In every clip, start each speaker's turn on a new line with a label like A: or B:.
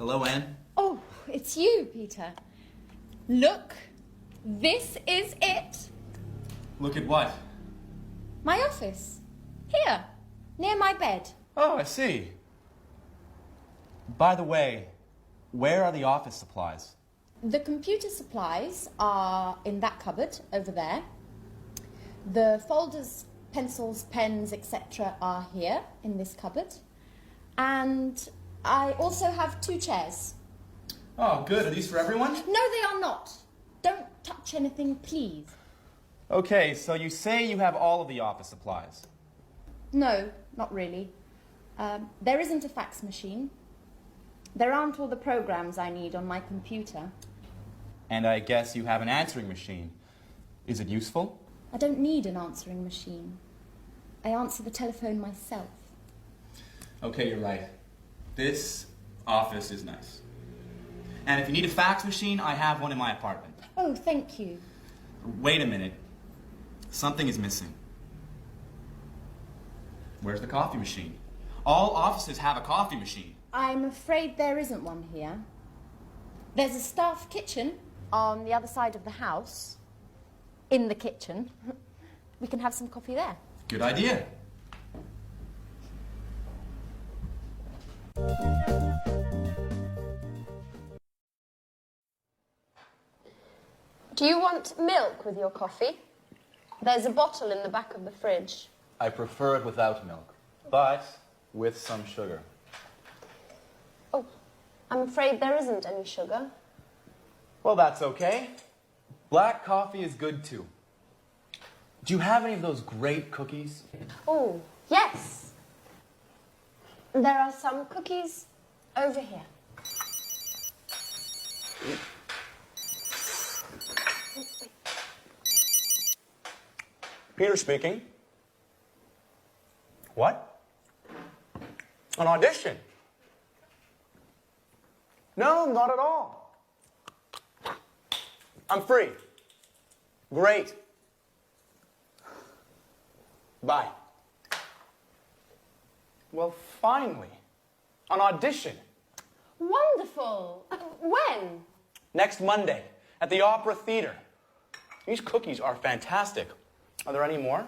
A: Hello, Anne.
B: Oh, it's you, Peter. Look, this is it.
A: Look at what?
B: My office. Here, near my bed.
A: Oh, I see. By the way, where are the office supplies?
B: The computer supplies are in that cupboard over there. The folders, pencils, pens, etc. are here in this cupboard. And I also have 2 chairs.
A: Oh, good. Are these for everyone?
B: No, they are not. Don't touch anything, please.
A: Okay, so you say you have all of the office supplies.
B: No, not really. There isn't a fax machine. There aren't all the programs I need on my computer.
A: And I guess you have an answering machine. Is it useful?
B: I don't need an answering machine. I answer the telephone myself.
A: Okay, you're right. This office is nice. And if you need a fax machine, I have one in my apartment.
B: Oh, thank you.
A: Wait a minute. Something is missing. Where's the coffee machine? All offices have a coffee machine.
B: I'm afraid there isn't one here. There's a staff kitchen on the other side of the house. In the kitchen. We can have some coffee there.
A: Good idea.
C: Do you want milk with your coffee? There's a bottle in the back of the fridge.
A: I prefer it without milk, but with some sugar.
C: Oh, I'm afraid there isn't any sugar.
A: Well, that's okay. Black coffee is good too. Do you have any of those great cookies?
C: Oh, yes. There are some cookies over here.
D: Peter speaking. What? An audition? No, not at all. I'm free. Great. Bye. Well, finally. An audition.
C: Wonderful. When?
D: Next Monday at the Opera Theater. These cookies are fantastic. Are there any more?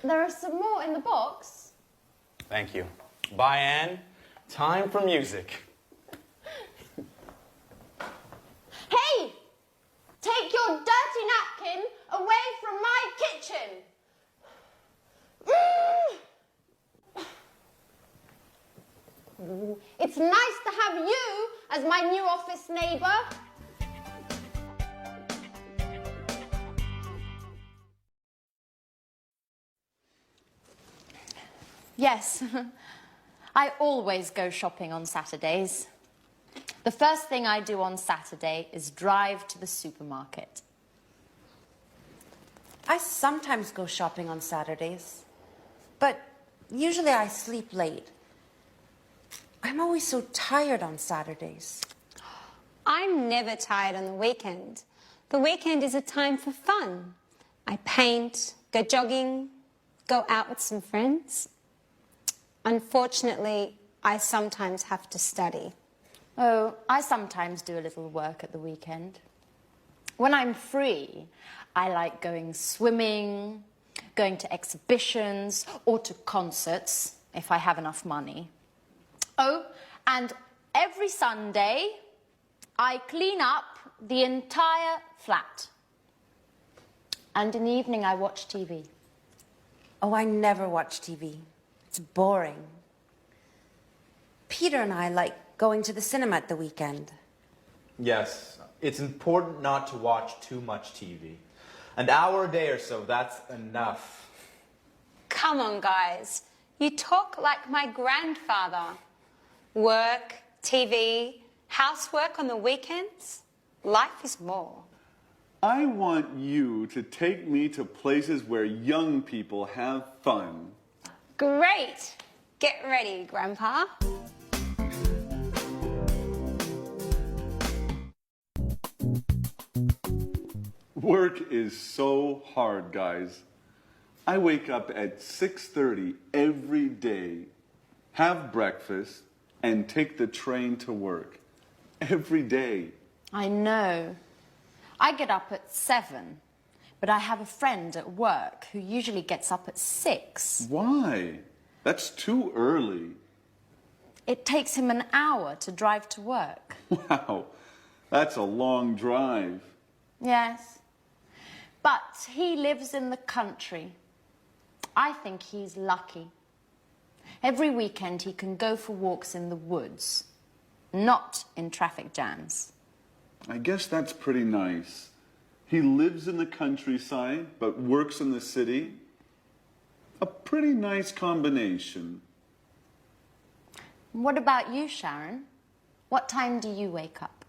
C: There are some more in the box.
D: Thank you. Bye, Anne. Time for music.
C: Hey! Take your dirty napkin away from my kitchen! It's nice to have you as my new office neighbour.
B: Yes, I always go shopping on Saturdays. The first thing I do on Saturday is drive to the supermarket.
E: I sometimes go shopping on Saturdays, but usually I sleep late. I'm always so tired on Saturdays.
F: I'm never tired on the weekend. The weekend is a time for fun. I paint, go jogging, go out with some friends. Unfortunately, I sometimes have to study.
B: Oh, I sometimes do a little work at the weekend. When I'm free, I like going swimming, going to exhibitions, or to concerts, if I have enough money. Oh, and every Sunday, I clean up the entire flat. And in the evening, I watch TV.
E: Oh, I never watch TV. It's boring. Peter and I like going to the cinema at the weekend.
G: Yes, it's important not to watch too much TV. An hour a day or so, that's enough.
F: Come on, guys. You talk like my grandfather. Work, TV, housework on the weekends. Life is more.
H: I want you to take me to places where young people have fun.
F: Great. Get ready, Grandpa.
H: Work is so hard, guys. I wake up at 6:30 every day, have breakfast, and take the train to work. Every day.
B: I know. I get up at 7, but I have a friend at work who usually gets up at 6.
H: Why? That's too early.
B: It takes him an hour to drive to work.
H: Wow, that's a long drive.
B: Yes. But he lives in the country. I think he's lucky. Every weekend he can go for walks in the woods, not in traffic jams.
H: I guess that's pretty nice. He lives in the countryside, but works in the city. A pretty nice combination.
B: What about you, Sharon? What time do you wake up?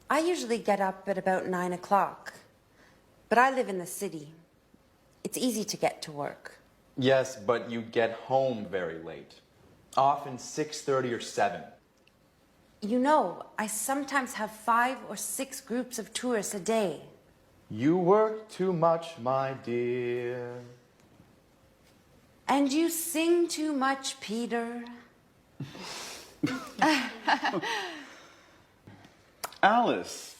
E: I usually get up at about 9 o'clock, but I live in the city. It's easy to get to work.
G: Yes, but you get home very late. Often 6:30 or 7.
E: You know, I sometimes have 5 or 6 groups of tourists a day.
G: You work too much, my dear.
E: And you sing too much, Peter.
H: Alice,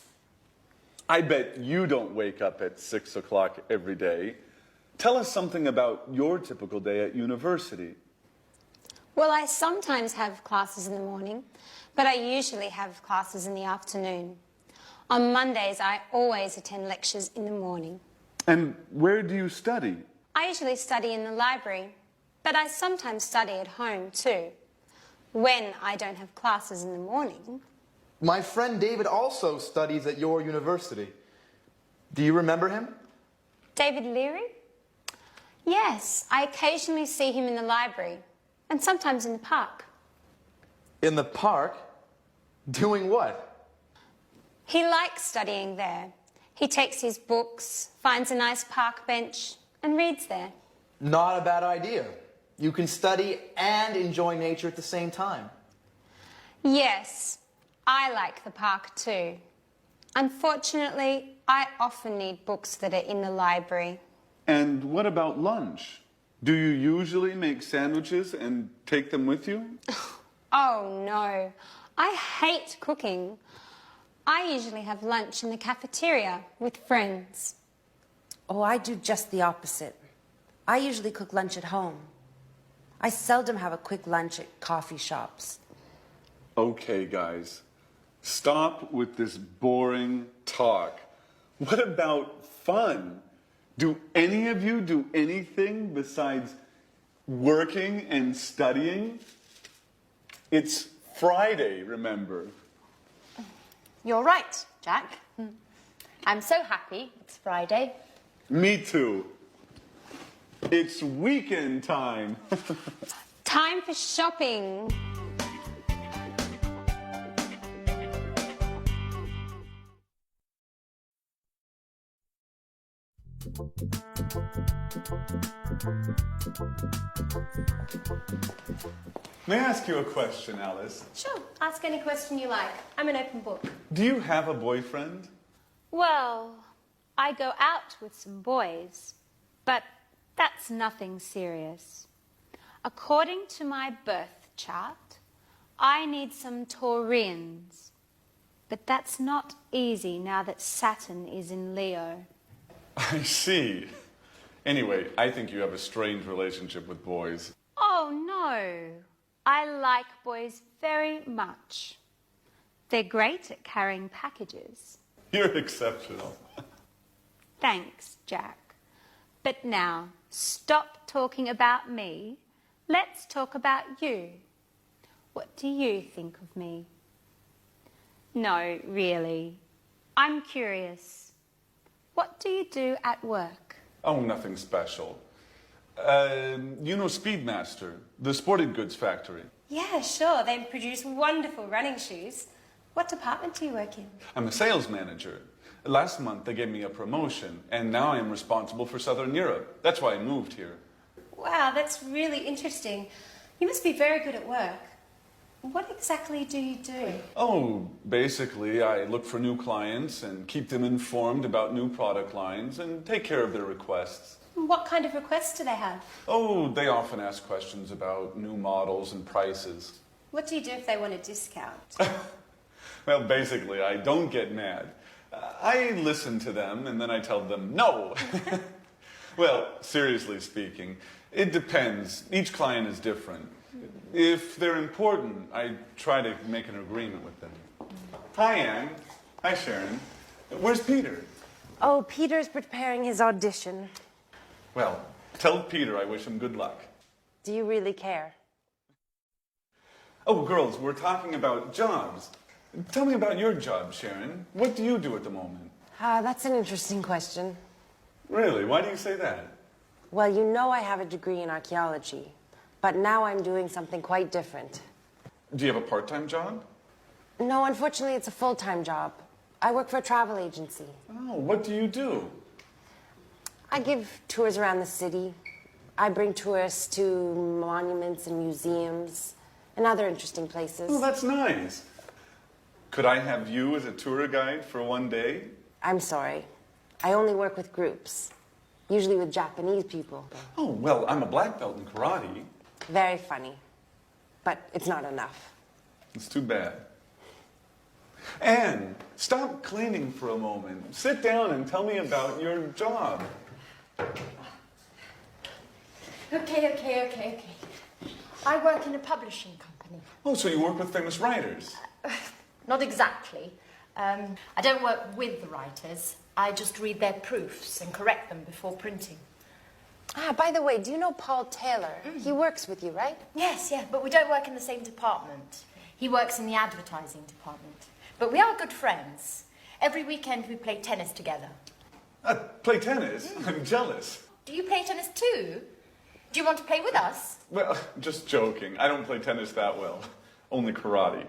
H: I bet you don't wake up at 6 o'clock every day. Tell us something about your typical day at university.
F: Well, I sometimes have classes in the morning, but I usually have classes in the afternoon. On Mondays, I always attend lectures in the morning.
H: And where do you study?
F: I usually study in the library, but I sometimes study at home too, when I don't have classes in the morning.
G: My friend David also studies at your university. Do you remember him?
F: David Leary? Yes, I occasionally see him in the library, and sometimes in the park.
G: In the park? Doing what?
F: He likes studying there. He takes his books, finds a nice park bench, and reads there.
G: Not a bad idea. You can study and enjoy nature at the same time.
F: Yes, I like the park too. Unfortunately, I often need books that are in the library.
H: And what about lunch? Do you usually make sandwiches and take them with you?
F: Oh no, I hate cooking. I usually have lunch in the cafeteria with friends.
E: Oh, I do just the opposite. I usually cook lunch at home. I seldom have a quick lunch at coffee shops.
H: Okay, guys, stop with this boring talk. What about fun? Do any of you do anything besides working and studying? It's Friday, remember?
B: You're right, Jack. I'm so happy it's Friday.
H: Me too. It's weekend time.
F: Time for shopping.
H: May I ask you a question, Alice?
C: Sure, ask any question you like. I'm an open book.
H: Do you have a boyfriend?
I: Well, I go out with some boys, but that's nothing serious. According to my birth chart, I need some Taurians. But that's not easy now that Saturn is in Leo.
H: I see. Anyway, I think you have a strange relationship with boys.
I: Oh, no. I like boys very much. They're great at carrying packages.
H: You're exceptional.
I: Thanks, Jack. But now, stop talking about me. Let's talk about you. What do you think of me? No, really. I'm curious. What do you do at work?
H: Oh, nothing special. You know Speedmaster, the sporting goods factory.
C: Yeah, sure. They produce wonderful running shoes. What department do you work in?
H: I'm a sales manager. Last month they gave me a promotion, and now I am responsible for Southern Europe. That's why I moved here.
C: Wow, that's really interesting. You must be very good at work. What exactly do you do?
H: Oh, basically, I look for new clients and keep them informed about new product lines and take care of their requests.
C: What kind of requests do they have?
H: Oh, they often ask questions about new models and prices.
I: What do you do if they want a discount?
H: Well, basically, I don't get mad. I listen to them and then I tell them no. Well, seriously speaking, it depends. Each client is different. If they're important, I try to make an agreement with them. Hi, Anne. Hi, Sharon. Where's Peter?
E: Oh, Peter's preparing his audition.
H: Well, tell Peter I wish him good luck.
E: Do you really care?
H: Oh, girls, we're talking about jobs. Tell me about your job, Sharon. What do you do at the moment?
E: That's an interesting question.
H: Really? Why do you say that?
E: Well, you know I have a degree in archaeology, but now I'm doing something quite different.
H: Do you have a part-time job?
E: No, unfortunately, it's a full-time job. I work for a travel agency.
H: Oh, what do you do?
E: I give tours around the city. I bring tourists to monuments and museums and other interesting places.
H: Oh, that's nice. Could I have you as a tour guide for one day?
E: I'm sorry. I only work with groups, usually with Japanese people.
H: Oh, well, I'm a black belt in karate.
E: Very funny, but it's not enough.
H: It's too bad. Anne, stop cleaning for a moment. Sit down and tell me about your job.
B: Okay. I work in a publishing company.
H: Oh, so you work with famous writers.
B: Not exactly. I don't work with the writers. I just read their proofs and correct them before printing.
E: By the way, do you know Paul Taylor? He works with you, right?
B: Yes, but we don't work in the same department. He works in the advertising department. But we are good friends. Every weekend we play tennis together.
H: Play tennis? I'm jealous.
B: Do you play tennis too? Do you want to play with us?
H: Well, just joking. I don't play tennis that well. Only karate.